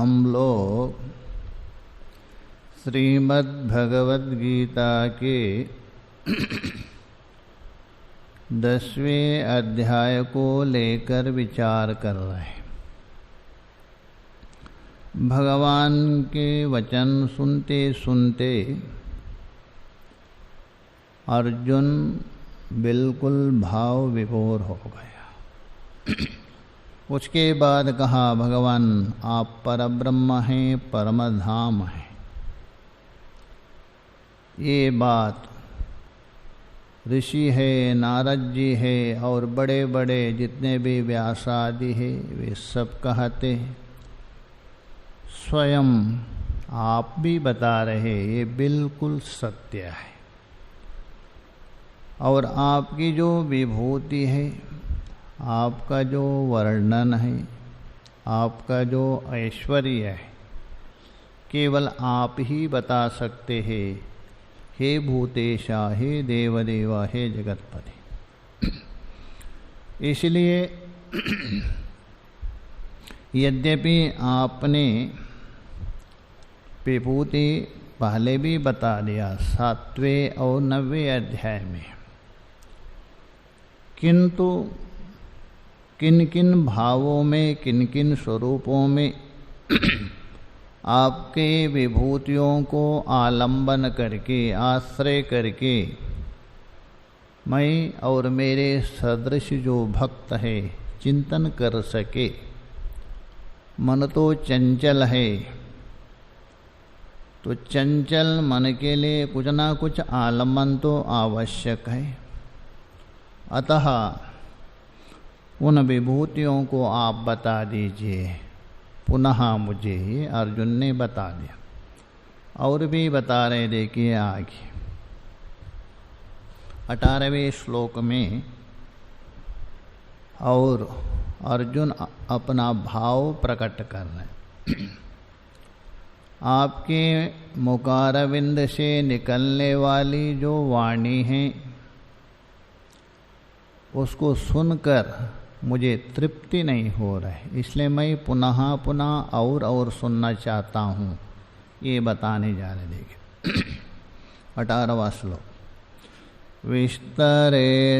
हम लोग श्रीमद् भगवद गीता के 10वें अध्याय को लेकर विचार कर रहे हैं। भगवान के वचन सुनते सुनते अर्जुन बिल्कुल भाव विभोर हो गया। उसके बाद कहा, भगवान आप परब्रह्म हैं, परमधाम हैं। ये बात ऋषि है, नारद जी है और बड़े बड़े जितने भी व्यास आदि है वे सब कहते हैं। स्वयं आप भी बता रहे ये बिल्कुल सत्य है। और आपकी जो विभूति है, आपका जो वर्णन है, आपका जो ऐश्वर्य है, केवल आप ही बता सकते हैं। हे भूतेशा, हे देवदेवा, हे जगतपति। इसलिए यद्यपि आपने विभूति पहले भी बता दिया 7वें और 9वें अध्याय में, किंतु किन किन भावों में, किन किन स्वरूपों में आपके विभूतियों को आलंबन करके, आश्रय करके मैं और मेरे सदृश जो भक्त है चिंतन कर सके। मन तो चंचल है, तो चंचल मन के लिए कुछ ना कुछ आलंबन तो आवश्यक है। अतः उन विभूतियों को आप बता दीजिए पुनः मुझे। ये अर्जुन ने बता दिया और भी बता रहे। देखिए आगे 18वें श्लोक में, और अर्जुन अपना भाव प्रकट कर रहे। आपके मुखारविंद से निकलने वाली जो वाणी है उसको सुनकर मुझे तृप्ति नहीं हो रही, इसलिए मैं पुनः पुनः और सुनना चाहता हूँ। ये बताने जा रहे। देखिए 18वां श्लोक, विस्तरेणात्मनो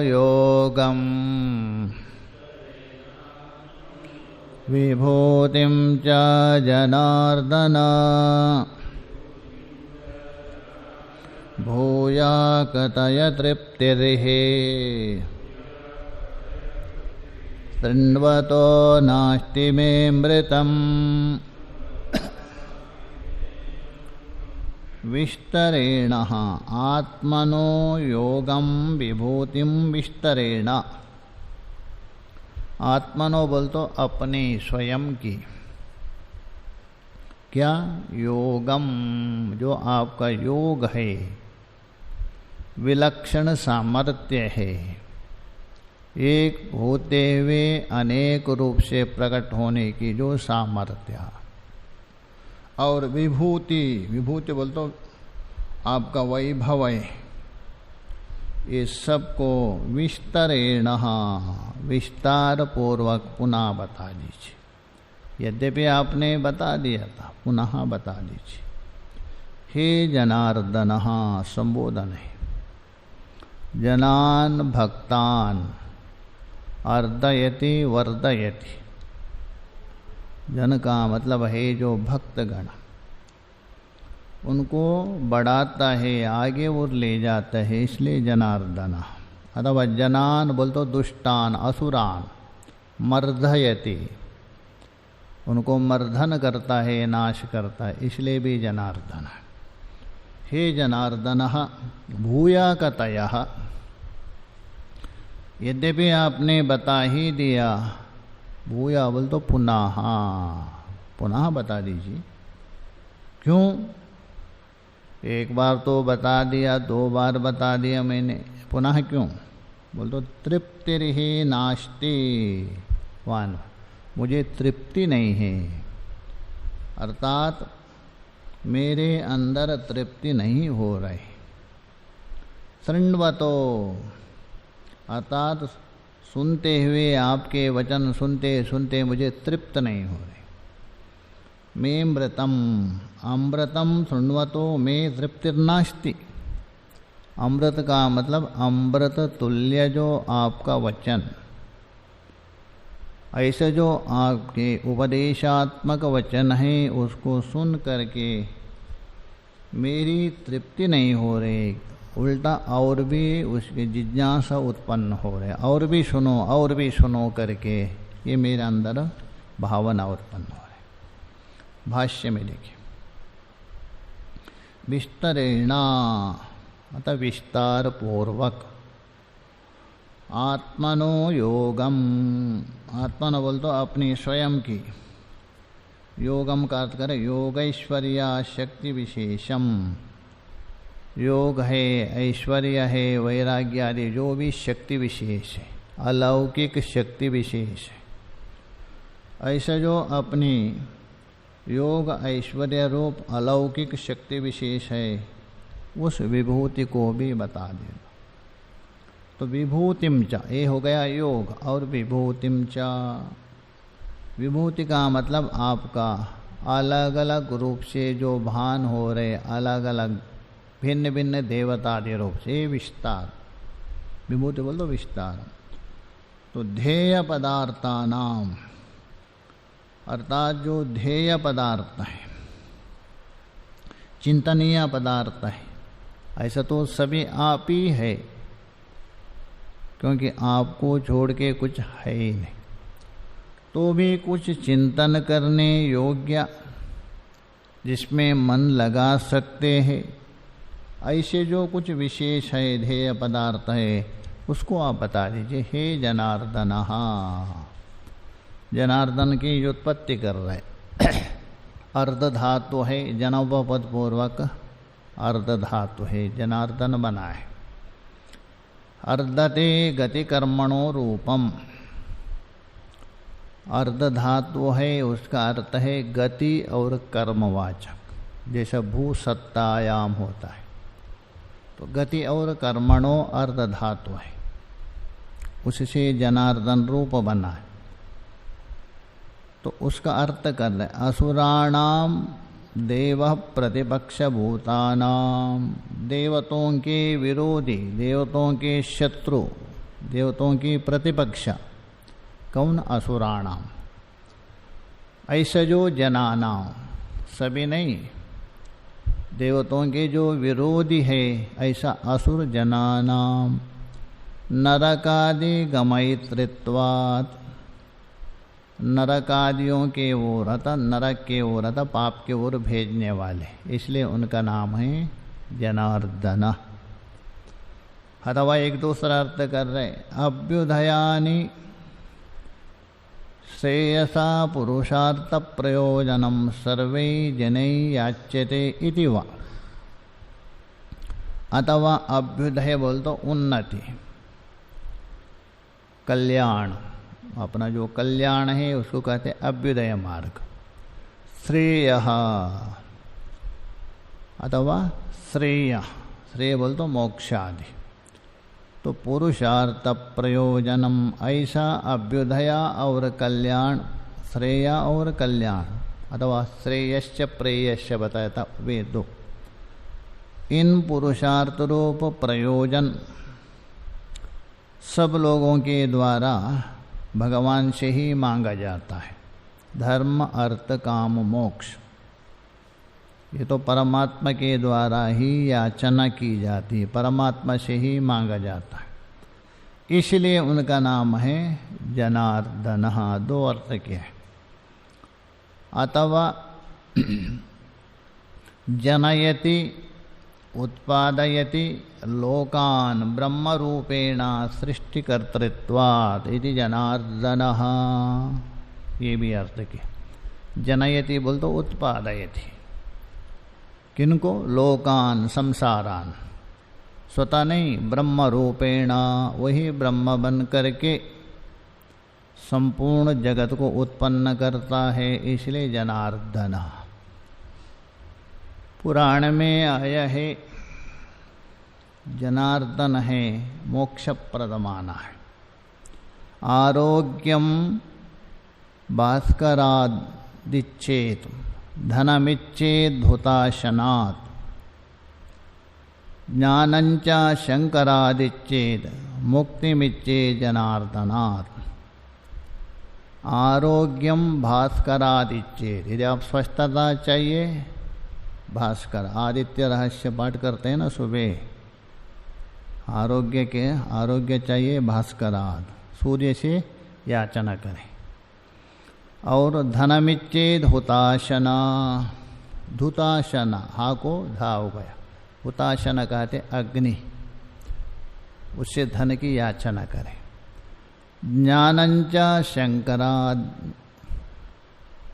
योगम विभूतिं च जनार्दन भूया कतय तृप्तिर्हि शृण्वतो नास्ति मे मृतम्। विस्तरेण आत्मनो योगम विभूतिम विस्तरेण। आत्मनो बोल तो अपने स्वयं की, क्या योगम, जो आपका योग है, विलक्षण सामर्थ्य है, एक होते हुए अनेक रूप से प्रकट होने की जो सामर्थ्य, और विभूति, विभूति बोल तो आपका वैभव है, ये सबको विस्तरेण, विस्तार पूर्वक पुनः बता दीजिए। यद्यपि आपने बता दिया था, पुनः बता दीजिए। हे जनार्दन, संबोधन है। जनान भक्तान अर्दयति वर्दयति। जन का मतलब है जो भक्तगण, उनको बढ़ाता है, आगे वो ले जाता है, इसलिए जनार्दन। अथवा जनान बोल तो दुष्टान, असुरान, मर्दयति, उनको मर्दन करता है, नाश करता है, इसलिए भी जनार्दन। हे जनार्दन भूया कतयः। यद्यपि आपने बता ही दिया, भूया बोल तो पुनः, पुनः बता दीजिए। क्यों? एक बार तो बता दिया, 2 बार बता दिया मैंने, पुनः क्यों? बोल तो तृप्तिर्हि नास्ति, वान, मुझे तृप्ति नहीं है, अर्थात मेरे अंदर तृप्ति नहीं हो रही। शृण्वतो अर्थात सुनते हुए आपके वचन सुनते सुनते मुझे तृप्त नहीं हो रहे। मे मृतम अमृतम शृण्वतो मे तृप्तिर्नास्ति। अमृत का मतलब अमृत तुल्य जो आपका वचन, ऐसे जो आपके उपदेशात्मक वचन है उसको सुन करके मेरी तृप्ति नहीं हो रही, उल्टा और भी उसकी जिज्ञासा उत्पन्न हो रहे, और भी सुनो करके ये मेरे अंदर भावना उत्पन्न हो रही। भाष्य में देखिए, विस्तरेणा मतलब विस्तार पूर्वक, आत्मनो योगम, आत्मनो बोल तो अपनी स्वयं की, योगम का अर्थ करें योगैश्वर्या शक्ति विशेषम। योग है, ऐश्वर्य है, वैराग्य आदि जो भी शक्ति विशेष है, अलौकिक शक्ति विशेष है, ऐसे जो अपनी योग ऐश्वर्य रूप अलौकिक शक्ति विशेष है उस विभूति को भी बता देना। तो विभूतिम च, ये हो गया योग, और विभूतिम च, विभूति का मतलब आपका अलग अलग रूप से जो भान हो रहे, अलग अलग भिन्न भिन्न देवता आदि रूप से विस्तार, विभूति बोल दो विस्तार। तो ध्येय पदार्थानाम, अर्थात जो ध्येय पदार्थ है, चिंतनीय पदार्थ है, ऐसा तो सभी आप ही है, क्योंकि आपको छोड़ के कुछ है ही नहीं। तो भी कुछ चिंतन करने योग्य जिसमें मन लगा सकते हैं, ऐसे जो कुछ विशेष है ध्येय पदार्थ है उसको आप बता दीजिए। हे जनार्दन, जनार्दन की उत्पत्ति कर रहे, अर्ध धातु है, जनोपपद पूर्वक अर्ध धातु है, जनार्दन बना है। अर्धते गति कर्मणो रूपम, अर्ध धातु है, उसका अर्थ है गति और कर्मवाचक, जैसा भू सत्तायाम होता है। तो गति और कर्मणो अर्ध धातु है, उससे जनार्दन रूप बना है। तो उसका अर्थ कर रहे, असुराणाम देव प्रतिपक्ष भूतानाम, देवतों के विरोधी, देवतों के शत्रु, देवतों की प्रतिपक्ष कौन? असुराणाम। ऐसा जो जनानाम, सभी नहीं, देवतों के जो विरोधी है ऐसा असुर जनानाम। नरकादि गमयित्रित्वात्, नरकादियों के ओर अर्थात नरक के ओर अर्थात पाप के ओर भेजने वाले, इसलिए उनका नाम है जनार्दन। अथवा एक दूसरा अर्थ कर रहे, अभ्युदयानि श्रेयसा पुरुषार्थ प्रयोजनम सर्वे जनै याच्यते इति वा। अथवा अभ्युदय बोल तो उन्नति, कल्याण, अपना जो कल्याण है उसको कहते अभ्युदय मार्ग। श्रेय अथवा श्रेय, श्रेय बोल तो मोक्ष आदि। तो पुरुषार्थ प्रयोजनम, ऐसा अभ्युदय और कल्याण, श्रेय और कल्याण अथवा श्रेयश्च प्रेयश्च बताया था वे दो। इन पुरुषार्थ रूप प्रयोजन सब लोगों के द्वारा भगवान से ही मांगा जाता है। धर्म अर्थ काम मोक्ष, ये तो परमात्मा के द्वारा ही याचना की जाती है, परमात्मा से ही मांगा जाता है। इसलिए उनका नाम है जनार्दन। दो अर्थ के हैं। अथवा जनयति उत्पादयति लोकान ब्रह्मरूपेण सृष्टिकर्तृत्वात् इति जनार्दनः, ये भी अर्थ के। जनयति बोल तो उत्पादयति, किनको? लोकान, संसारान, स्वतः नहीं, ब्रह्म रूपेण, वही ब्रह्म बन करके संपूर्ण जगत को उत्पन्न करता है, इसलिए जनार्दन। पुराण में आया है जनार्दन है मोक्ष प्रद माना है। आरोग्यम भास्करादिच्छेत धनमिच्छेद हुताशनात् ज्ञानञ्च शंकरादिच्छेद मुक्तिमिच्छेद जनार्दनात्। आरोग्यम भास्करादिच्छेद, यदि आप स्वस्थता चाहिए, भास्कर आदित्य रहस्य पाठ करते हैं ना सुबह, आरोग्य चाहिए भास्कराद, सूर्य से याचना करें। और धनमिच्छेद हुताशना, धुताशना हा को धा हो गया, हुताशना कहते अग्नि, उससे धन की याचना करें। ज्ञानंच शंकराद,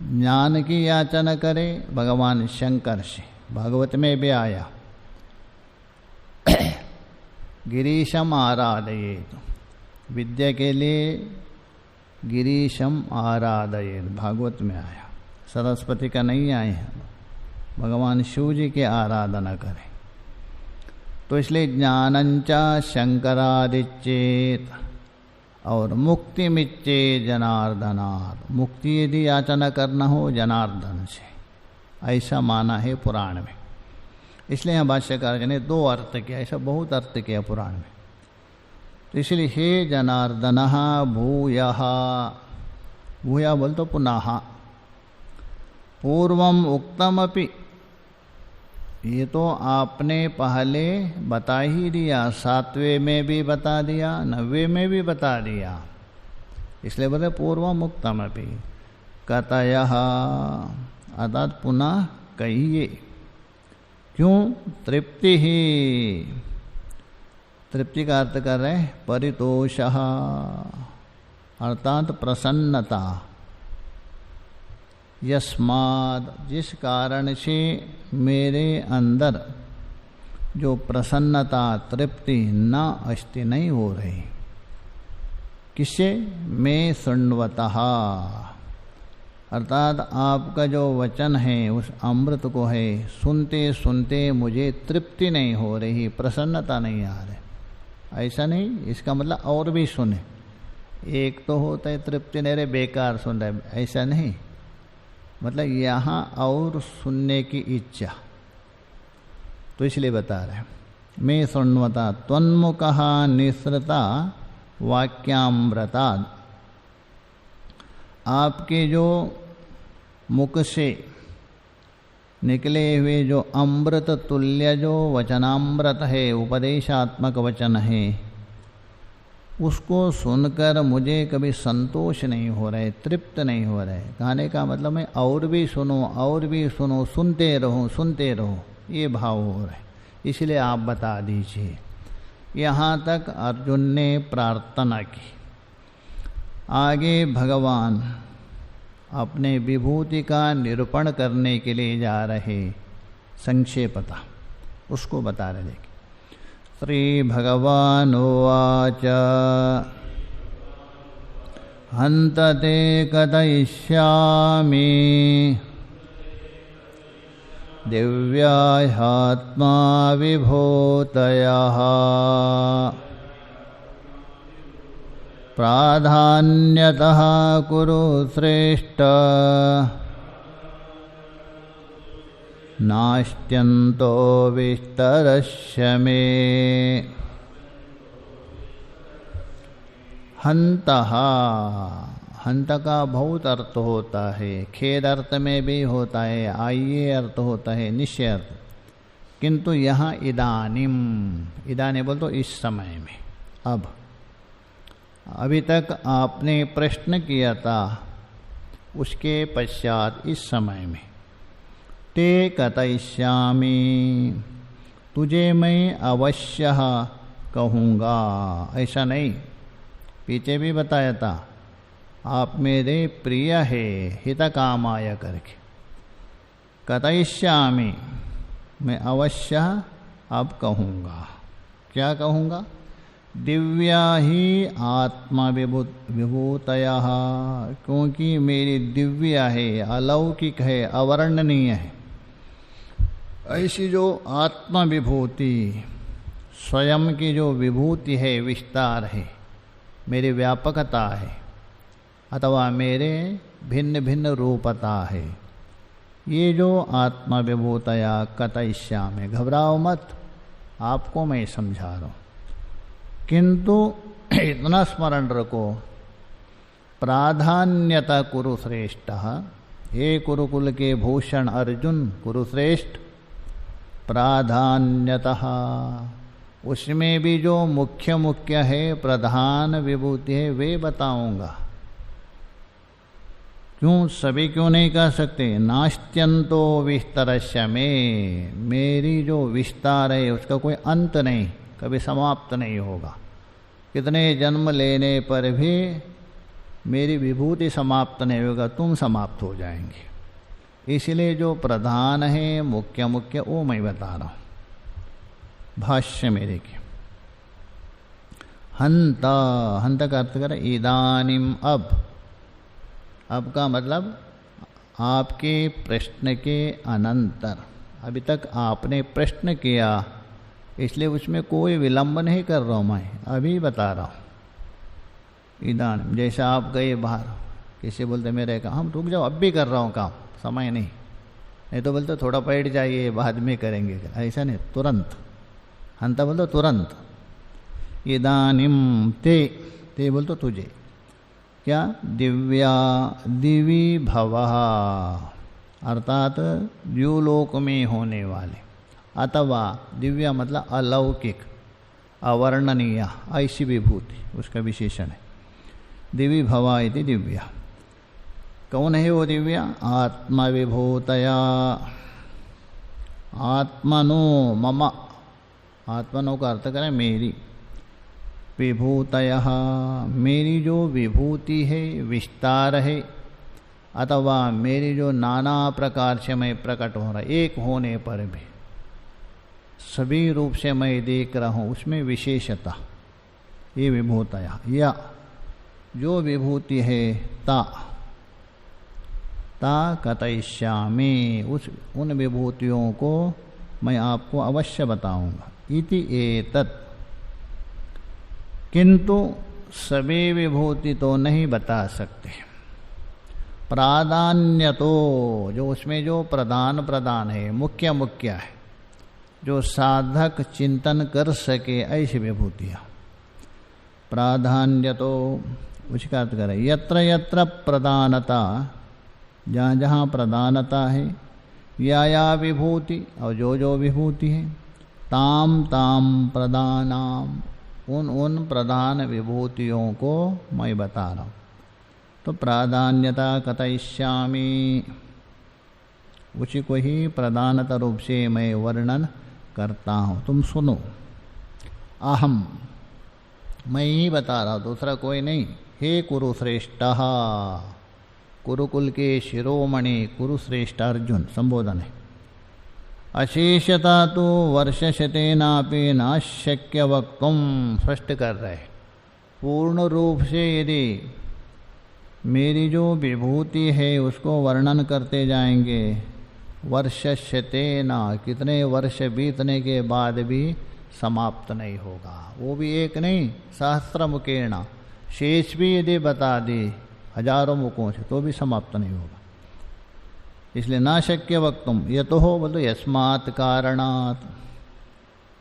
ज्ञान की याचना करें भगवान शंकर से, भागवत में भी आया। गिरीशम आराधयेत, विद्या के लिए गिरीशम आराधयेत, भागवत में आया, सरस्वती का नहीं आए हैं, भगवान शिव जी की आराधना करें। तो इसलिए ज्ञानंचा शंकरादिच्छेत और मुक्ति मिच्चे जनार्दनात्, मुक्ति यदि याचना करना हो जनार्दन से, ऐसा माना है पुराण में। इसलिए यहाँ भाष्यकार ने दो अर्थ किया, ऐसा बहुत अर्थ किया पुराण में। तो इसलिए हे जनार्दन भूयः, भूया बोल तो पुनः, पूर्वम उक्तमपि, ये तो आपने पहले बता ही दिया, 7वें में भी बता दिया, 9वें में भी बता दिया, इसलिए बोले पूर्वम उक्तमपि कतयः, अर्थात पुनः कहिए। क्यों? तृप्ति ही, तृप्ति का अर्थ कर रहे हैं परितोषः, अर्थात प्रसन्नता। यस्माद्, जिस कारण से मेरे अंदर जो प्रसन्नता तृप्ति न अस्ति, नहीं हो रही। किससे? मैं शृण्वतः, अर्थात आपका जो वचन है उस अमृत को है सुनते सुनते मुझे तृप्ति नहीं हो रही, प्रसन्नता नहीं आ रही। ऐसा नहीं, इसका मतलब और भी सुने। एक तो होता है तृप्ति नहीं रहे, बेकार सुन रहे, ऐसा नहीं, मतलब यहाँ और सुनने की इच्छा। तो इसलिए बता रहे हैं मैं शृण्वता त्वन्मुखः निसृता वाक्यामृतात्, आपके जो मुख से निकले हुए जो अमृत तुल्य जो वचनामृत है, उपदेशात्मक वचन है, उसको सुनकर मुझे कभी संतोष नहीं हो रहे, तृप्त नहीं हो रहे। कहने का मतलब मैं और भी सुनो, और भी सुनो, सुनते रहो, सुनते रहो, ये भाव हो रहे। इसलिए आप बता दीजिए। यहाँ तक अर्जुन ने प्रार्थना की। आगे भगवान अपने विभूति का निरूपण करने के लिए जा रहे, संक्षेपता उसको बता रहे। देखिए, श्री भगवानुवाच हन्त ते कथयिष्यामि दिव्याह्यात्मा विभूतयः प्राधान्यतः कुरु श्रेष्ठ नास्त्यन्तो विस्तरस्य मे। हन्तः, हंत का बहुत अर्थ होता है, खेद अर्थ में भी होता है, आइए अर्थ होता है, निश्चय अर्थ। किंतु यहाँ इदानीम, इदानीम बोल तो इस समय में, अब। अभी तक आपने प्रश्न किया था, उसके पश्चात इस समय में। ते कथयिष्यामि, तुझे मैं अवश्य कहूँगा, ऐसा नहीं, पीछे भी बताया था आप मेरे प्रिय है, हित कामाय करके। कथयिष्यामि, मैं अवश्य अब कहूँगा। क्या कहूँगा? दिव्या ही आत्मा विभूतयः, क्योंकि मेरी दिव्य है, अलौकिक है, अवर्णनीय है। ऐसी जो आत्मा विभूति, स्वयं की जो विभूति है, विस्तार है, मेरी व्यापकता है अथवा मेरे भिन्न भिन्न रूपता है। ये जो आत्मविभूतया कथयिष्यामि, घबराओ मत, आपको मैं समझा रहा हूँ। किंतु इतना स्मरण रखो, प्राधान्यता कुरु श्रेष्ठ, हे कुरुकुल के भूषण अर्जुन कुरुश्रेष्ठ, प्राधान्यतः उसमें भी जो मुख्य मुख्य है, प्रधान विभूति है, वे बताऊंगा। क्यों, सभी क्यों नहीं कह सकते? नास्त्यंतो विस्तरस्य में, मेरी जो विस्तार है उसका कोई अंत नहीं, कभी समाप्त नहीं होगा। कितने जन्म लेने पर भी मेरी विभूति समाप्त नहीं होगा, तुम समाप्त हो जाएंगे। इसलिए जो प्रधान है, मुख्य मुख्य, वो मैं बता रहा हूँ। भाष्य मेरे के हंता, हंत का अर्थ कर इदानीम, अब का मतलब आपके प्रश्न के अनंतर। अभी तक आपने प्रश्न किया, इसलिए उसमें कोई विलंब नहीं कर रहा हूँ, मैं अभी बता रहा हूँ। इदानीम, जैसे आप गए बाहर, किसी बोलते मेरे काम, हम रुक जाओ, अब भी कर रहा हूँ काम, समय नहीं तो बोलते थोड़ा बैठ जाइए, बाद में करेंगे, ऐसा नहीं, तुरंत। हंता बोलते तुरंत। इदानीम ते बोलते तुझे, क्या? दिव्या दिवी भवः, अर्थात द्युलोक में होने वाले, अथवा दिव्या मतलब अलौकिक, अवर्णनीय, ऐसी विभूति उसका विशेषण है। दिवी भवा इति दिव्या। कौन है वो दिव्या? आत्मविभूतया, आत्मनो मम, आत्मनो का अर्थ करें मेरी, विभूतयः मेरी जो विभूति है, विस्तार है, अथवा मेरी जो नाना प्रकार से मैं प्रकट हो रहा, एक होने पर भी सभी रूप से मैं देख रहा हूँ, उसमें विशेषता, ये विभूतया, या जो विभूति है, ता कथयिष्यामि, उन विभूतियों को मैं आपको अवश्य बताऊंगा। इति एतत्, किंतु सभी विभूति तो नहीं बता सकते। प्राधान्य तो, जो उसमें जो प्रधान है, मुख्य मुख्य है, जो साधक चिंतन कर सके, ऐसी विभूतियाँ। प्राधान्य तो उसका अर्थ करें, यत्र यत्र प्रधानता, जहाँ जहाँ प्रधानता है, या विभूति, और जो विभूति है, ताम ताम प्रधानाम, उन प्रधान विभूतियों को मैं बता रहा हूँ। तो प्राधान्यता कथयिष्यामि, उसी को ही प्रधानता रूप से मैं वर्णन करता हूँ, तुम सुनो। अहम, मैं ही बता रहा हूँ, दूसरा कोई नहीं। हे कुरुश्रेष्ठ, कुरुकुल के शिरोमणि कुरुश्रेष्ठ अर्जुन संबोधन है। अशेषता तो वर्षशतेनापि न शक्य वक्तुम, स्पष्ट कर रहे, पूर्ण रूप से यदि मेरी जो विभूति है उसको वर्णन करते जाएंगे, वर्षशतेना, कितने वर्ष बीतने के बाद भी समाप्त नहीं होगा। वो भी एक नहीं, सहस्र मुकेण, शेष भी यदि बता दे हजारों मुखों से, तो भी समाप्त नहीं होगा। इसलिए ना शक्य वक्तुम, ये तो हो बोलो यस्मात् कारणात्,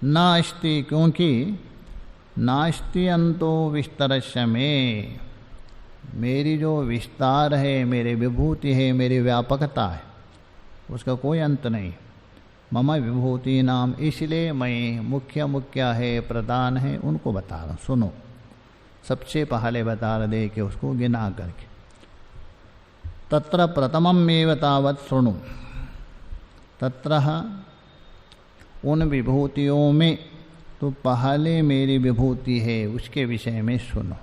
नास्ति, क्योंकि नास्ति अंतो विस्तरस्य में, मेरी जो विस्तार है, मेरी विभूति है, मेरी व्यापकता है, उसका कोई अंत नहीं। मम विभूति नाम, इसलिए मैं मुख्य मुख्य है, प्रधान है, उनको बता रहा हूँ, सुनो। सबसे पहले बता दे के उसको गिना करके, तत्र प्रथमम एव तावत् शृणु, तत्र उन विभूतियों में तो पहले मेरी विभूति है, उसके विषय में सुनो।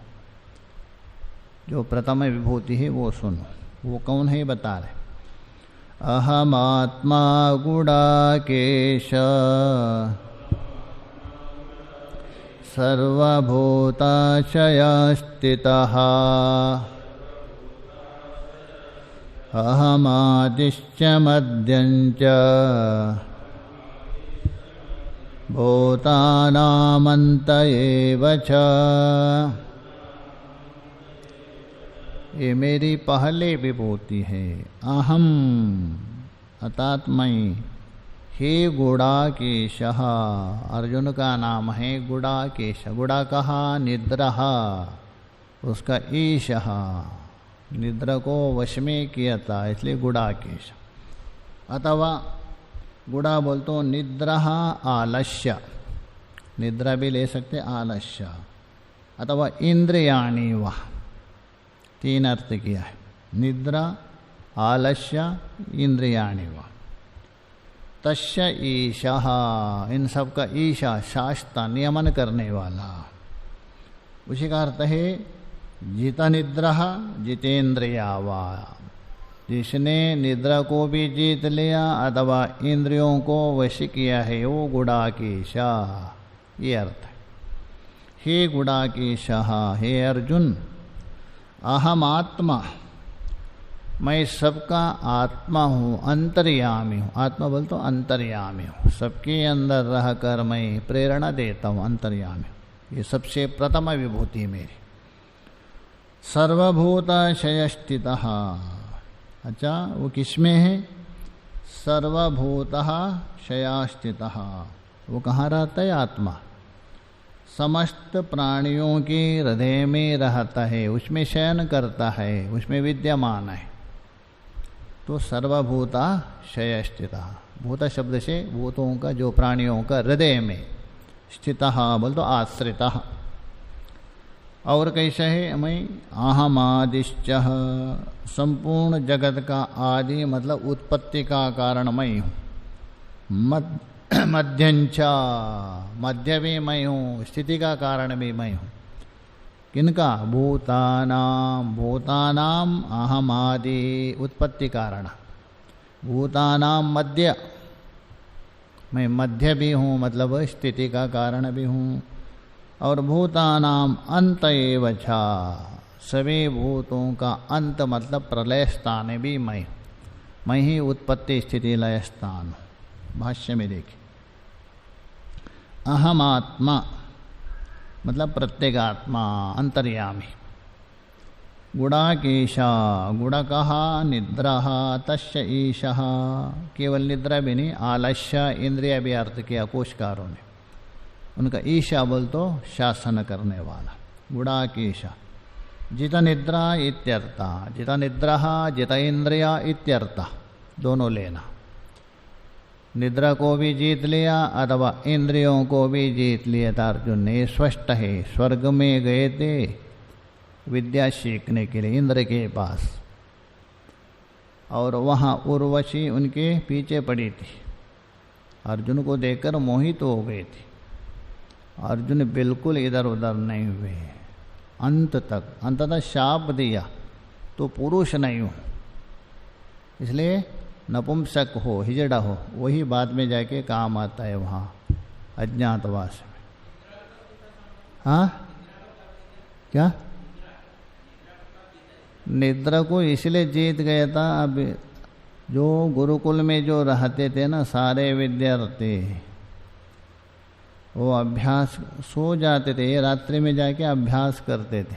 जो प्रथम विभूति है वो सुनो। वो कौन है बता रहे, अहमात्मा गुडाकेश सर्वभूताशयस्थितः अहमादिश्च मध्यञ्च भूतानामन्त एव च ये मेरी पहले विभूति है। अहम अर्थात मैं, हे गुड़ाकेशः, अर्जुन का नाम है गुड़ाकेश। गुड़ा कहा निद्रः, उसका ईशः, निद्रा को वश में किया था, इसलिए गुड़ाकेश। अथवा गुड़ा बोल तो निद्रा आलस्य, निद्रा भी ले सकते आलस्य। अथवा इंद्रियाणि वा, तीन अर्थ किया है, निद्रा आलस्य इंद्रियाणि वा। तस्य ईशः, इन सब का ईशा शास्त्र नियमन करने वाला। उसी का अर्थ है जित निद्रा जितेंद्रिया वा, जिसने निद्रा को भी जीत लिया अथवा इंद्रियों को वश किया है वो गुड़ाकेशा, ये अर्थ है। हे गुड़ाकेशः, हे अर्जुन, अहम आत्मा, मैं सबका आत्मा हूँ, अंतर्यामी हूँ। आत्मा बोल तो अंतर्यामी हूँ, सबके अंदर रहकर मैं प्रेरणा देता हूँ, अंतर्यामी। ये सबसे प्रथम विभूति मेरी। सर्वभूतशय स्थितः, अच्छा वो किसमें है? सर्वभूतः शया स्थितः, वो कहाँ रहता है? आत्मा समस्त प्राणियों के हृदय में रहता है, उसमें शयन करता है, उसमें विद्यमान है। तो सर्वभूता शय स्थितः, भूत शब्द से भूतों का, जो प्राणियों का हृदय में, स्थितः बोल तो आश्रितः। और कैसा है? मैं अहमादिश्च, संपूर्ण जगत का आदि मतलब उत्पत्ति का कारण मैं हूँ। मध्यंच, मध्य भी मैं हूँ, स्थिति का कारण भी मैं हूँ। किनका? भूतानाम, भूतानाम अहमादि, उत्पत्ति कारण। भूतानाम मध्य, मैं मध्य भी हूँ मतलब स्थिति का कारण भी हूँ। और भूतानाम अंत एव च, सभी भूतों का अंत मतलब प्रलय स्थान भी मैं ही उत्पत्ति स्थिति लय स्थान हूँ। भाष्य में देखिए, अहम आत्मा मतलब प्रत्येगात्मा, अंतर्यामी। गुड़ाकेशा, गुड़ा कहा निद्रा, तस्य ईशः, केवल निद्रा भी नहीं, आलस्य इंद्रिय भी अर्थ किया कोशकारों ने। उनका ईशा बोल तो शासन करने वाला, गुड़ाकेशा। जित निद्रा इत्यर्था, जित निद्रा जित इंद्रिया इत्यर्था, दोनों लेना। निद्रा को भी जीत लिया अथवा इंद्रियों को भी जीत लिया था अर्जुन ने, स्पष्ट है। स्वर्ग में गए थे विद्या सीखने के लिए इंद्र के पास, और वहाँ उर्वशी उनके पीछे पड़ी थी। अर्जुन को देखकर मोहित हो गई थी। अर्जुन बिल्कुल इधर उधर नहीं हुए अंत तक, अंततः शाप दिया तो पुरुष नहीं हो, इसलिए नपुंसक हो, हिजड़ा हो, वही बाद में जाके काम आता है वहाँ अज्ञातवास में। हाँ क्या? निद्रा को इसलिए जीत गया था। अब जो गुरुकुल में जो रहते थे ना सारे विद्यार्थी, वो अभ्यास सो जाते थे, रात्रि में जाके अभ्यास करते थे।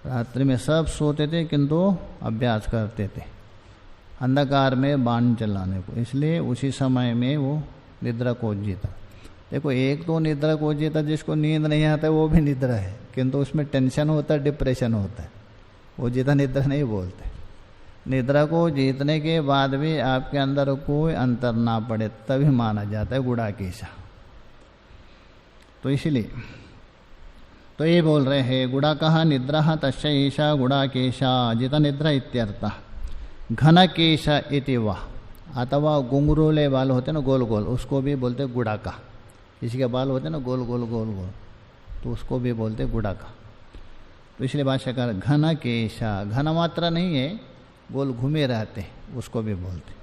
रात्रि में सब सोते थे किंतु अभ्यास करते थे अंधकार में बाण चलाने को, इसलिए उसी समय में वो निद्रा को जीता। देखो, एक तो निद्रा को जीता जिसको नींद नहीं आता वो भी निद्रा है, किंतु उसमें टेंशन होता है, डिप्रेशन होता है, वो जीता निद्रा नहीं बोलते। निद्रा को जीतने के बाद भी आपके अंदर कोई अंतर ना पड़े तभी माना जाता है गुड़ाकेशा। तो इसलिए तो ये बोल रहे हैं, गुड़ा कहा निद्रा तस्य ईशा गुड़ाकेशा जित निद्रा इत्यर्थ। घनकेश इति वा, अथवा घुंघरूले बाल होते ना गोल गोल, उसको भी बोलते गुड़ाका। किसी के बाल होते ना गोल गोल गोल गोल, तो उसको भी बोलते गुड़ाका। तो इसलिए भाष्यकार घनकेशा, घन मात्रा नहीं है, गोल घूमे रहते, उसको भी बोलते।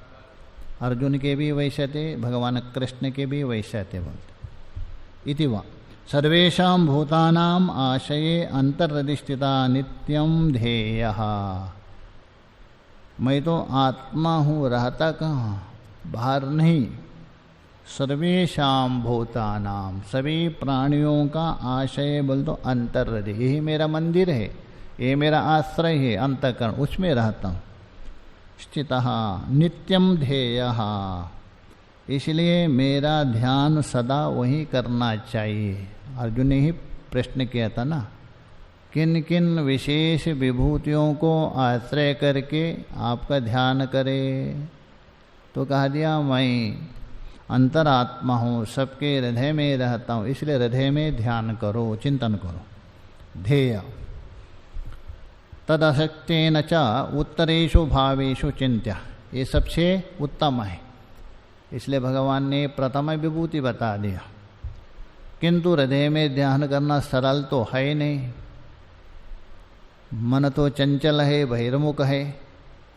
अर्जुन के भी वैसे थे, भगवान कृष्ण के भी वैसे थे बोलते। इति वा सर्वेषां भूतानां आशये अंतर्हृदिस्थिता नित्यं ध्येयः। मैं तो आत्मा हूँ, रहता कहाँ? बाहर नहीं। सर्वेषां भूतानां, सभी प्राणियों का आशय बोल तो अंतर्हृदय, यही मेरा मंदिर है, ये मेरा आश्रय है, अंतःकरण, उसमें रहता हूँ। स्थितः नित्यम ध्येयः, इसलिए मेरा ध्यान सदा वही करना चाहिए। अर्जुन ने ही प्रश्न किया था ना, किन किन विशेष विभूतियों को आश्रय करके आपका ध्यान करे, तो कहा दिया मैं अंतरात्मा हूँ, सबके हृदय में रहता हूँ, इसलिए हृदय में ध्यान करो, चिंतन करो। ध्येय तदशक्तेन च उत्तरेषु भावेषु चिंत्य, ये सबसे उत्तम है, इसलिए भगवान ने प्रथम विभूति बता दिया। किंतु हृदय में ध्यान करना सरल तो है नहीं, मन तो चंचल है, बहिर्मुख है,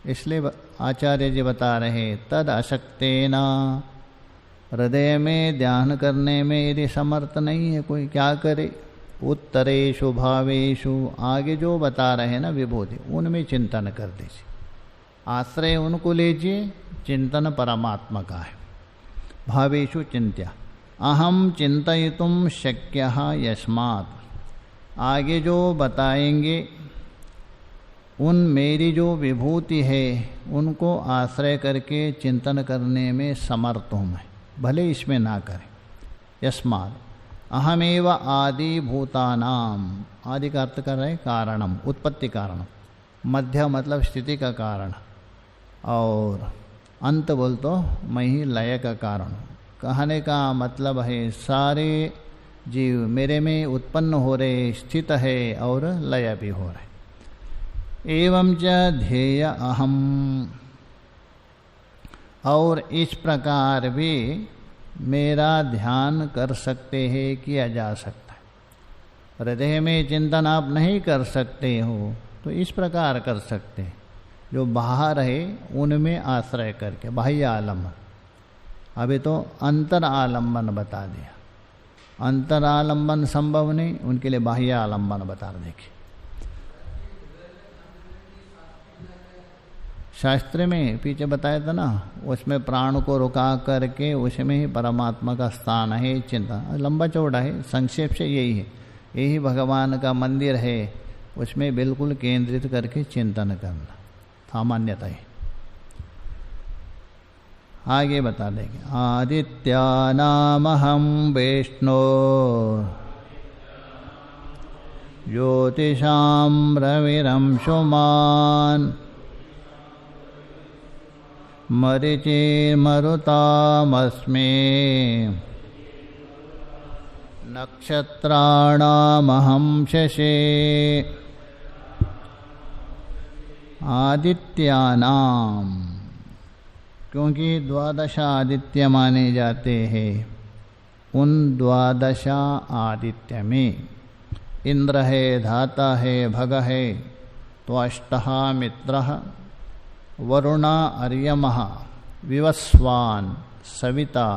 इसलिए आचार्य जी बता रहे तद अशक्तेन, हृदय में ध्यान करने में यदि समर्थ नहीं है कोई, क्या करे। उत्तरेषु भावेषु, आगे जो बता रहे हैं ना विभूति, उनमें चिंतन कर दीजिए, आश्रय उनको लीजिए, चिंतन परमात्मा का है। भावेषु चिंत्या अहम चिंतयितुम शक्यः यस्मात्, आगे जो बताएंगे उन मेरी जो विभूति है उनको आश्रय करके चिंतन करने में समर्थ हूँ मैं, भले इसमें ना करें। यस्मात् अहमेव आदि भूतानाम, आदि का अर्थ कर रहे कारणम, उत्पत्ति कारण, मध्य मतलब स्थिति का कारण, और अंत बोल तो मैं ही लय का कारण। कहने का मतलब है सारे जीव मेरे में उत्पन्न हो रहे, स्थित है और लय भी हो रहे। एवं च ध्येय अहम, और इस प्रकार भी मेरा ध्यान कर सकते हैं, किया जा सकता है। हृदय में चिंतन आप नहीं कर सकते हो तो इस प्रकार कर सकते हैं, जो बाहर है उनमें आश्रय करके, बाह्य आलम्बन। अभी तो अंतर आलम्बन बता दिया, अंतर आलम्बन संभव नहीं, उनके लिए बाह्य आलम्बन बता रहे। देखिए शास्त्र में पीछे बताया था ना, उसमें प्राण को रुका करके उसमें ही परमात्मा का स्थान है, चिंतन लंबा चौड़ा है, संक्षेप से यही है, यही भगवान का मंदिर है, उसमें बिल्कुल केंद्रित करके चिंतन करना सामान्यता है। आगे बता देंगे आदित्यानामहं विष्णु ज्योतिषां रविरंशुमान् मरीचिर्मरुतामस्मि नक्षत्राणामहं शशि। आदित्यानाम, क्योंकि द्वादश आदित्य माने जाते हैं, उन द्वादश आदित्य में इंद्र है, धाता है, भग है, त्वष्टः मित्रः, वरुणा अर्यमः, विवस्वान, सविता,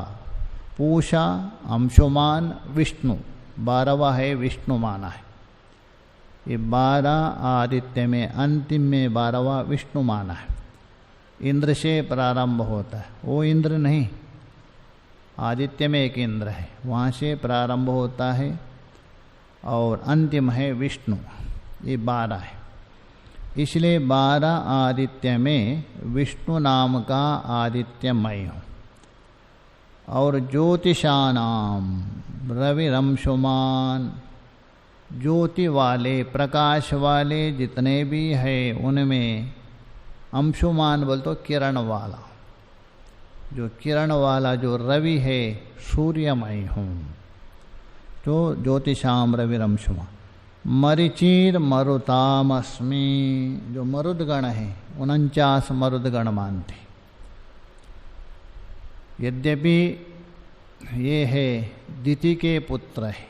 पूषा, अंशुमान, विष्णु, 12वां है विष्णु माना है। ये 12 आदित्य में अंतिम में 12वां विष्णु माना है। इंद्र से प्रारंभ होता है, वो इंद्र नहीं, आदित्य में एक इंद्र है, वहाँ से प्रारंभ होता है और अंतिम है विष्णु। ये 12 है, इसलिए 12 आदित्य में विष्णु नाम का आदित्य मैं हूँ। और ज्योतिषानाम रविरंशुमान, ज्योति वाले, प्रकाश वाले जितने भी हैं उनमें अंशुमान बोल तो किरण वाला, जो किरण वाला जो रवि है, सूर्यमय हूँ, तो ज्योतिषाम रविरंशुमान। मरीचिर मरुतामस्मि, जो मरुदगण है 49 मरुदगण मानते। यद्यपि ये है दिति के पुत्र है,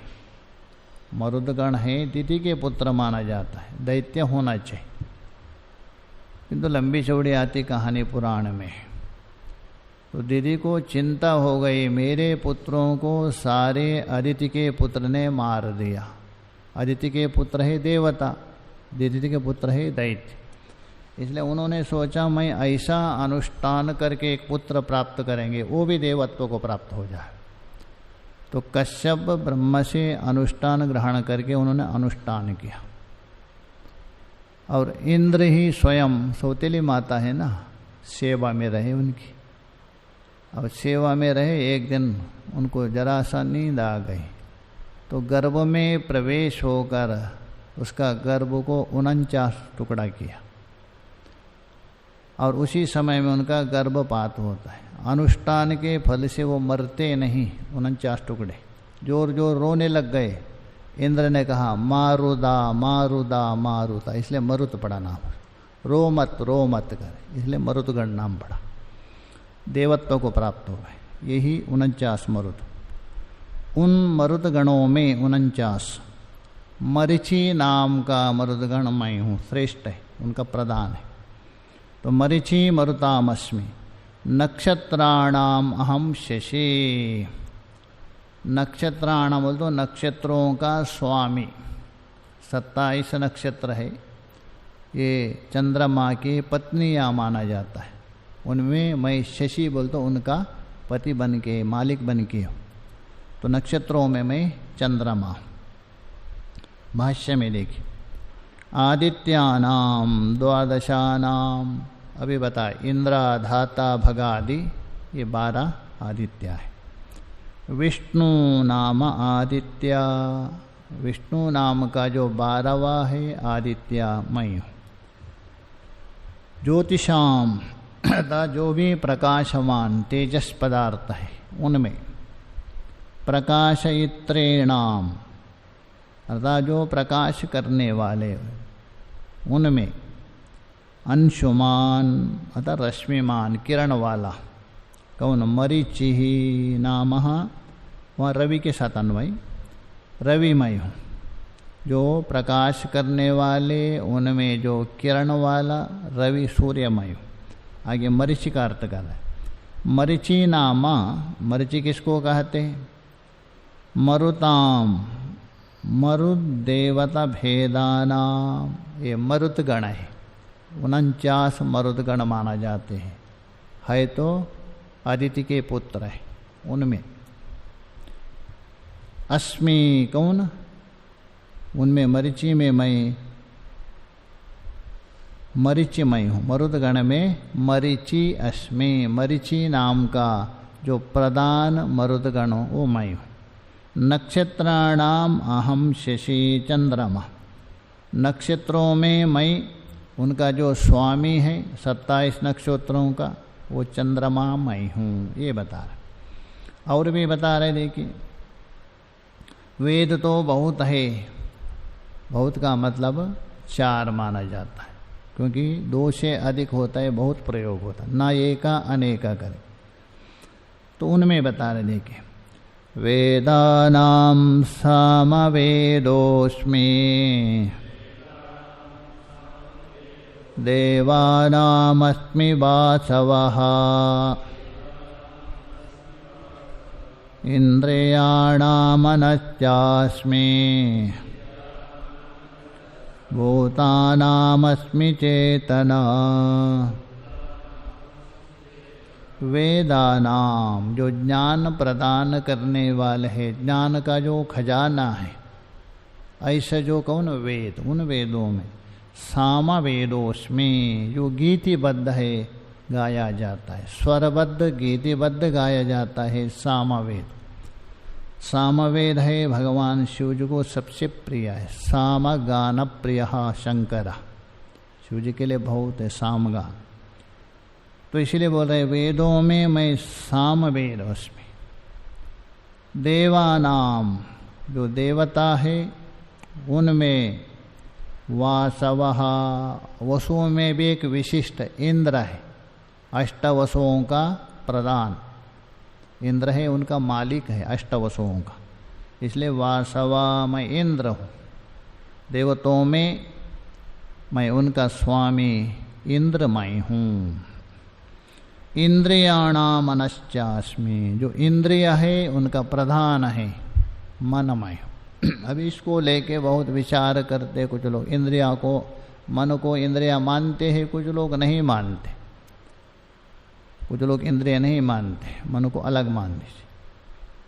मरुदगण है, दिति के पुत्र माना जाता है, दैत्य होना चाहिए, किंतु लंबी चौड़ी आती कहानी पुराण में। तो दीदी को चिंता हो गई, मेरे पुत्रों को सारे अदिति के पुत्र ने मार दिया। अदिति के पुत्र है देवता, दिति के पुत्र है दैत्य, इसलिए उन्होंने सोचा मैं ऐसा अनुष्ठान करके एक पुत्र प्राप्त करेंगे, वो भी देवत्व को प्राप्त हो जाए। तो कश्यप ब्रह्म से अनुष्ठान ग्रहण करके उन्होंने अनुष्ठान किया। और इंद्र ही स्वयं सौतेली माता है ना, सेवा में रहे उनकी। अब सेवा में रहे, एक दिन उनको जरा सा नींद आ गई तो गर्भ में प्रवेश होकर उसका गर्भ को 49 टुकड़ा किया और उसी समय में उनका गर्भपात होता है। अनुष्ठान के फल से वो मरते नहीं, 49 टुकड़े। जोर जोर रोने लग गए। इंद्र ने कहा मारुदा मारुदा मारुदा, इसलिए मरुत पड़ा नाम। रो मत कर, इसलिए मरुतगण नाम पड़ा। देवत्व को प्राप्त हो गए। यही 49 मरुत। उन मरुतगणों में 49 मरीचि नाम का मरुदगण मैं हूँ, श्रेष्ठ है, उनका प्रधान है। तो मरीचि मरुतामस्मि नक्षत्राणाम अहम शशि। नक्षत्राणाम बोल तो नक्षत्रों का स्वामी। 27 नक्षत्र है, ये चंद्रमा की पत्नियाँ माना जाता है। उनमें मैं शशि बोल तो उनका पति बन के, मालिक बन के हूँ। तो नक्षत्रों में मैं चंद्रमा। भाष्य में देखिए, आदित्यानाम द्वादशानाम, अभी बताए इंद्रा धाता भगादि, ये 12 आदित्य है। विष्णु नाम आदित्य, विष्णु नाम का जो 12वां है आदित्य मैं हूँ। ज्योतिषाम अर्थात जो भी प्रकाशमान तेजस पदार्थ है उनमें, प्रकाशयित्रेणाम अर्थात जो प्रकाश करने वाले उनमें, अंशुमान अर्थात रश्मिमान किरण वाला कौन, मरीचि ही नाम, वहाँ रवि के साथ अन्वय, रविमय हूँ। जो प्रकाश करने वाले उनमें जो किरण वाला रवि सूर्यमय हूँ। आगे मरीचि का अर्थ कर रहा है। मरीचि नामा, मरीचि किसको कहते हैं? मरुताम, मरुत देवता भेदानाम, ये मरुतगण है। 49 मरुतगण माना जाते हैं, है तो अदिति के पुत्र है उनमें। अस्मि कौन, उनमें मरीचि में मैं, मरीचिमय हूँ। मरुदगण में मरीचि अस्मि, मरीचि नाम का जो प्रधान मरुदगण हो वो मैं हूँ। नक्षत्राणाम अहम शशि चंद्रमा, नक्षत्रों में मैं उनका जो स्वामी है 27 नक्षत्रों का वो चंद्रमा मैं हूँ, ये बता रहे। और भी बता रहे, देखिए वेद तो बहुत है, बहुत का मतलब 4 माना जाता है, क्योंकि 2 से अधिक होता है, बहुत प्रयोग होता है, ना एका अनेका करे। तो उनमें बता रहे, देखिए वेदानाम सामवेदोस्मि देवानामस्मि वासवः इंद्रियाणामनश्चास्मि भूतानामस्मि चेतना। वेदानाम जो ज्ञान प्रदान करने वाले है, ज्ञान का जो खजाना है, ऐसा जो कौन वेद, उन वेदों में सामा वेदोस्मि जो गीतिबद्ध है गाया जाता है, स्वरबद्ध गीतिबद्ध गाया जाता है सामवेद। सामवेद है भगवान शिव जी को सबसे प्रिय है। साम गान प्रिय शंकर, शिव जी के लिए बहुत है सामगान। तो इसलिए बोल रहे वेदों में मैं सामवेद उसमें। देवानाम जो देवता है उनमें, वासवः वसुओं में भी एक विशिष्ट इंद्र है, 8 वसुओं का प्रधान इंद्र है, उनका मालिक है 8 वसुओं का, इसलिए वासवा मैं इंद्र हूँ। देवताओं में मैं उनका स्वामी इंद्र मैं हूँ। इंद्रियाणाम मनश्चास्मि जो इंद्रिय है उनका प्रधान है मनमय। अभी इसको लेके बहुत विचार करते कुछ लोग, इंद्रिया को, मन को इंद्रिया मानते हैं, कुछ लोग नहीं मानते। कुछ लोग इंद्रिय नहीं मानते, मन को अलग मानते।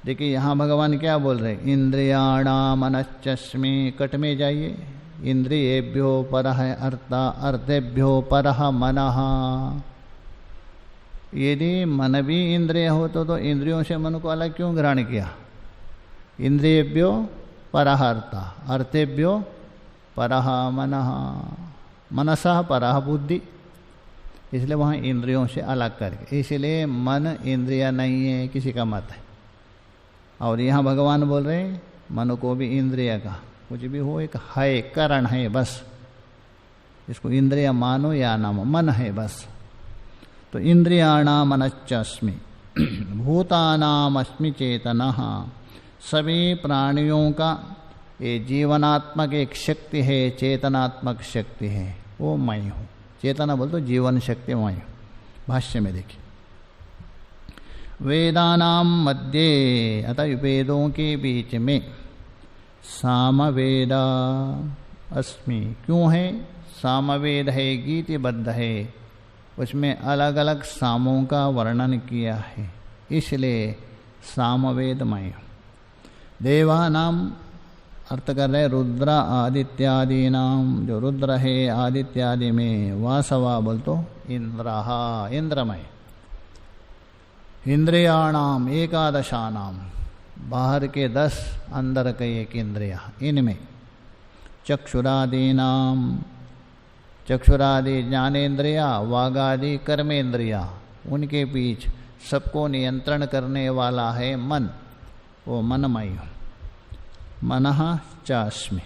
देखिए यहाँ भगवान क्या बोल रहे, इंद्रियाणाम मनश्चास्मि, कट में जाइए, इंद्रियेभ्यो परः अर्था अर्थेभ्यो परः मनः। यदि मन भी इंद्रिय हो तो इंद्रियों से मन को अलग क्यों ग्रहण किया? इंद्रियेभ्यो परः अर्था अर्थेभ्यो परः मनः, मनसः परः बुद्धि, इसलिए वहाँ इंद्रियों से अलग करके, इसलिए मन इंद्रिय नहीं है किसी का मत है। और यहाँ भगवान बोल रहे हैं मन को भी इंद्रिय का, कुछ भी हो एक है, कारण है बस, इसको इंद्रिय मानो या ना मानो, मन है बस। तो इंद्रियाणाम मनश्चास्मि भूतानाम अस्मि चेतनः, सभी प्राणियों का ये जीवनात्मक एक शक्ति है, चेतनात्मक शक्ति है, वो मैं हूँ। चेतना बोल तो जीवन शक्ति मैं हूँ। भाष्य में देखिए, वेदानाम मध्ये, अतः वेदों के बीच में सामवेदा अस्मि, क्यों है? सामवेद है, गीतिबद्ध है, उसमें अलग अलग सामों का वर्णन किया है, इसलिए सामवेद मैं हूँ। देवानाम अर्थ कर रहे रुद्र आदित्यादि नाम, जो रुद्र है आदित्यादि में, वासवा बोल तो इंद्रहा, इंद्रमय। इंद्रियाणाम एकादशानाम, बाहर के 10 अंदर के 1 इंद्रिया, इनमें चक्षुरादीनाम, चक्षुरादि ज्ञानेन्द्रिया, वागादि कर्मेंद्रिया, उनके बीच सबको नियंत्रण करने वाला है मन, वो मनमय। मनः च अस्मि,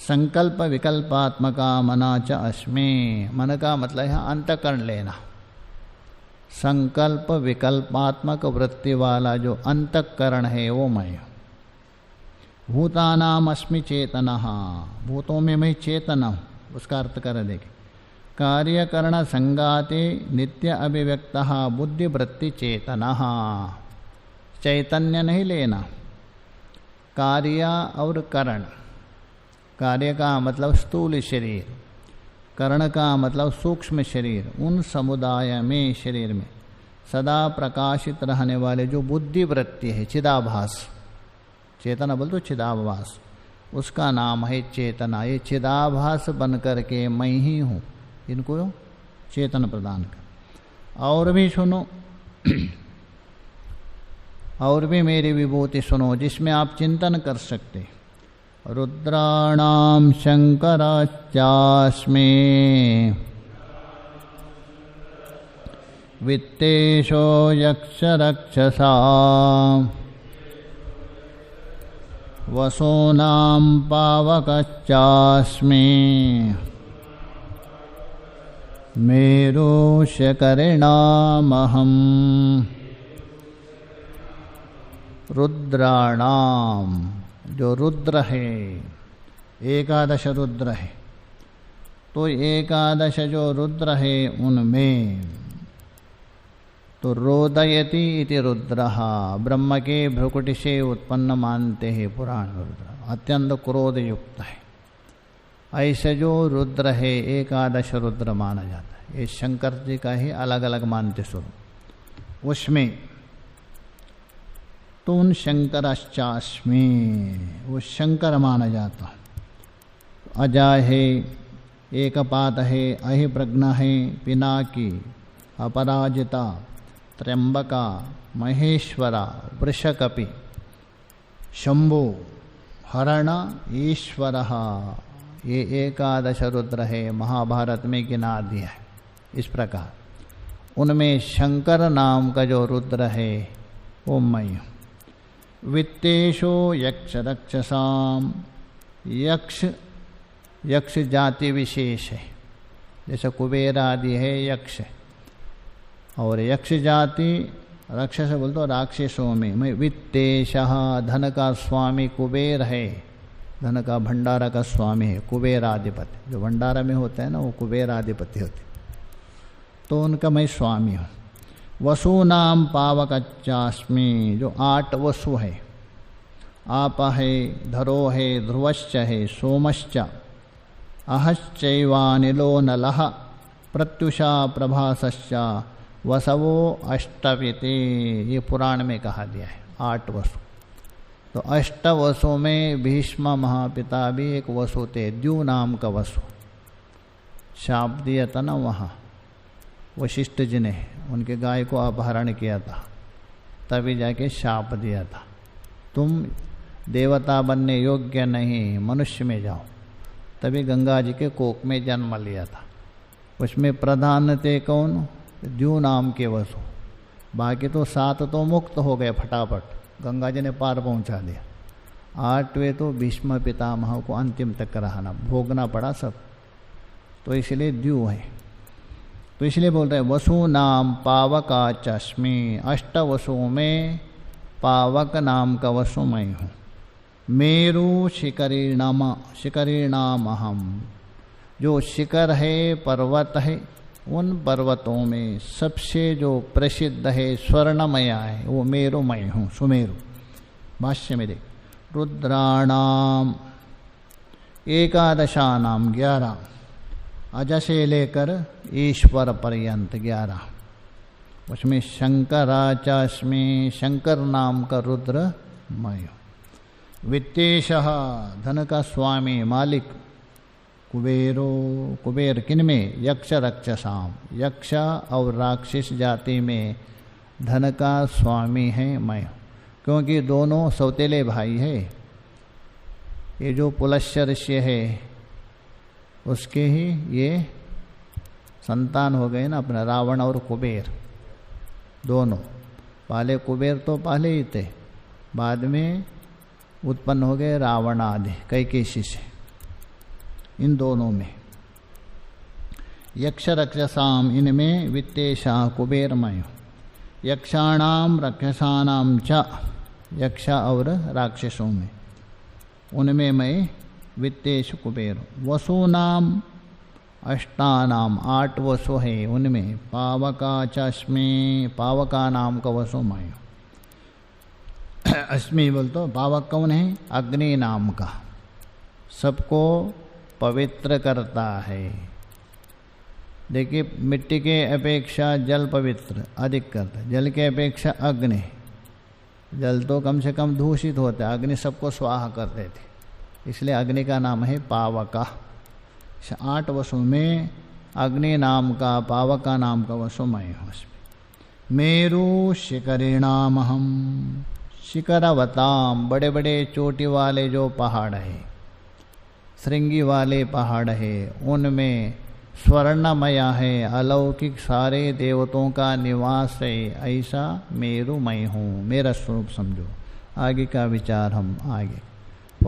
संकल्प विकल्पात्मका मना च अस्मि, मन का मतलब है अंतःकरण लेना, संकल्प विकल्पात्मक वृत्ति वाला जो अंतःकरण है वो मैं। भूतानाम अस्मि चेतनः, भूतों में मैं चेतन हूँ, उसका अर्थ कर देखे। कार्यकरण संगाते नित्य अभिव्यक्तः बुद्धिवृत्ति चेतनः, चैतन्य नहीं लेना, कार्य और करण, कार्य का मतलब स्थूल शरीर, करण का मतलब सूक्ष्म शरीर, उन समुदाय में शरीर में सदा प्रकाशित रहने वाले जो बुद्धि वृत्ति है, चिदाभास, चेतना बोल तो चिदाभास, उसका नाम है चेतना। ये चिदाभास बन करके मैं ही हूँ, इनको चेतन प्रदान कर। और भी सुनो और भी मेरी विभूति सुनो, जिसमें आप चिंतन कर सकते। रुद्राणाम शंकराचास्मे वित्तेशो यक्ष रक्षसा वसूनां पावकश्चास्मि मेरुशकरिणामहम्। रुद्राणाम, जो रुद्र है, एकादश रुद्र है, तो एकादश जो रुद्र है उनमें तो रोदयति इति रुद्रः, ब्रह्म के भ्रुकुटी से उत्पन्न मानते हैं पुराण रुद्र, अत्यंत क्रोध युक्त है। ऐसे जो रुद्र है एकादश रुद्र माना जाता है, ये शंकर जी का ही अलग अलग मानते स्वरूप। उसमें तो उन शंकराचास्मि, वो शंकर माना जाता। अजाय है, एकपात है, अहिप्रज्ञ है, पिनाकी, अपराजिता, त्र्यंबका, महेश्वरा, वृषकपि, शंभु, हरण, ईश्वर, ये एकादश रुद्र है, महाभारत में गिना दिया है। इस प्रकार उनमें शंकर नाम का जो रुद्र है वो मैं हूँ। वित्तेशो यक्ष रक्षसाम, यक्ष यक्ष जाति विशेष है, जैसे कुबेर आदि है यक्ष, और यक्ष जाति राक्षस बोल तो राक्षसों में मैं वित्तेशः, धन का स्वामी कुबेर है, धन का भंडारा का स्वामी है कुबेराधिपति, जो भंडारा में होता है ना वो कुबेराधिपति होते, तो उनका मैं स्वामी हूँ। वसूनाम पावकच्चास्मि, जो 8 वसु है, आप है, धरो है, ध्रुवश्च है, सोमश्च, अहश्चैवानिलो नलः, प्रत्युषा प्रभासश्च, वसवो अष्टविते, ये पुराण में कहा दिया है 8 वसु। तो 8 वसुओं में भीष्म महापिता भी एक वसु थे, द्यू नाम का वसु। शाप दिया था ना वहाँ वशिष्ठ जी ने, उनके गाय को अपहरण किया था, तभी जाके शाप दिया था, तुम देवता बनने योग्य नहीं, मनुष्य में जाओ। तभी गंगा जी के कोख में जन्म लिया था। उसमें प्रधान थे कौन? द्यू नाम के वसु। बाकी तो 7 तो मुक्त हो गए फटाफट, गंगा जी ने पार पहुंचा दिया। 8वें तो भीष्म पितामह को अंतिम तक रहना, भोगना पड़ा सब, तो इसलिए द्यू है। तो इसलिए बोल रहे वसु नाम पावका चश्मी, 8 वसुओं में पावक नाम का वसु मैं हूँ। मेरु शिखरीणाम अहम, जो शिखर है पर्वत है, उन पर्वतों में सबसे जो प्रसिद्ध है स्वर्णमय है वो मेरुमय हूँ, सुमेरु। भाष्य में देख, रुद्राणाम 11 11, अज से लेकर ईश्वर पर्यंत 11, उसमें शंकराचास्मि, शंकर नाम का रुद्र मैं हूँ। वित्तेशः, धन का स्वामी मालिक। कुबेरो, कुबेर किन में? यक्ष रक्षसाम, यक्ष और राक्षस जाति में धन का स्वामी है मैं, क्योंकि दोनों सौतेले भाई है। ये जो पुलस्त्य ऋषि है उसके ही ये संतान हो गए ना अपना, रावण और कुबेर दोनों। पहले कुबेर तो पहले ही थे, बाद में उत्पन्न हो गए रावण आदि कैकेयी से, इन दोनों में। यक्ष रक्षसाम, इनमें वित्तेशा कुबेरमय। यक्षाणाम रक्षसानाम च, यक्ष और राक्षसों में, उनमें मैं वित्तेश कुबेर। वसूनाम 8 8 वसु है, उनमें पावका चस्मी, पावका नाम का वसु मैं। अस्मि बोल तो पावक कौन है? अग्नि नाम का, सबको पवित्र करता है। देखिए मिट्टी के अपेक्षा जल पवित्र अधिक करता है, जल के अपेक्षा अग्नि। जल तो कम से कम दूषित होता है, अग्नि सबको स्वाहा कर देती, इसलिए अग्नि का नाम है पावका। 8 वसु में अग्नि नाम का, पावका नाम का वसु मैं हूँ। मेरु शिखरिणाम हम, शिखरवताम, बड़े बड़े चोटी वाले जो पहाड़ है, श्रृंगी वाले पहाड़ है, उनमें स्वर्णमया है, अलौकिक सारे देवताओं का निवास है, ऐसा मेरु मैं हूँ, मेरा स्वरूप समझो। आगे का विचार हम आगे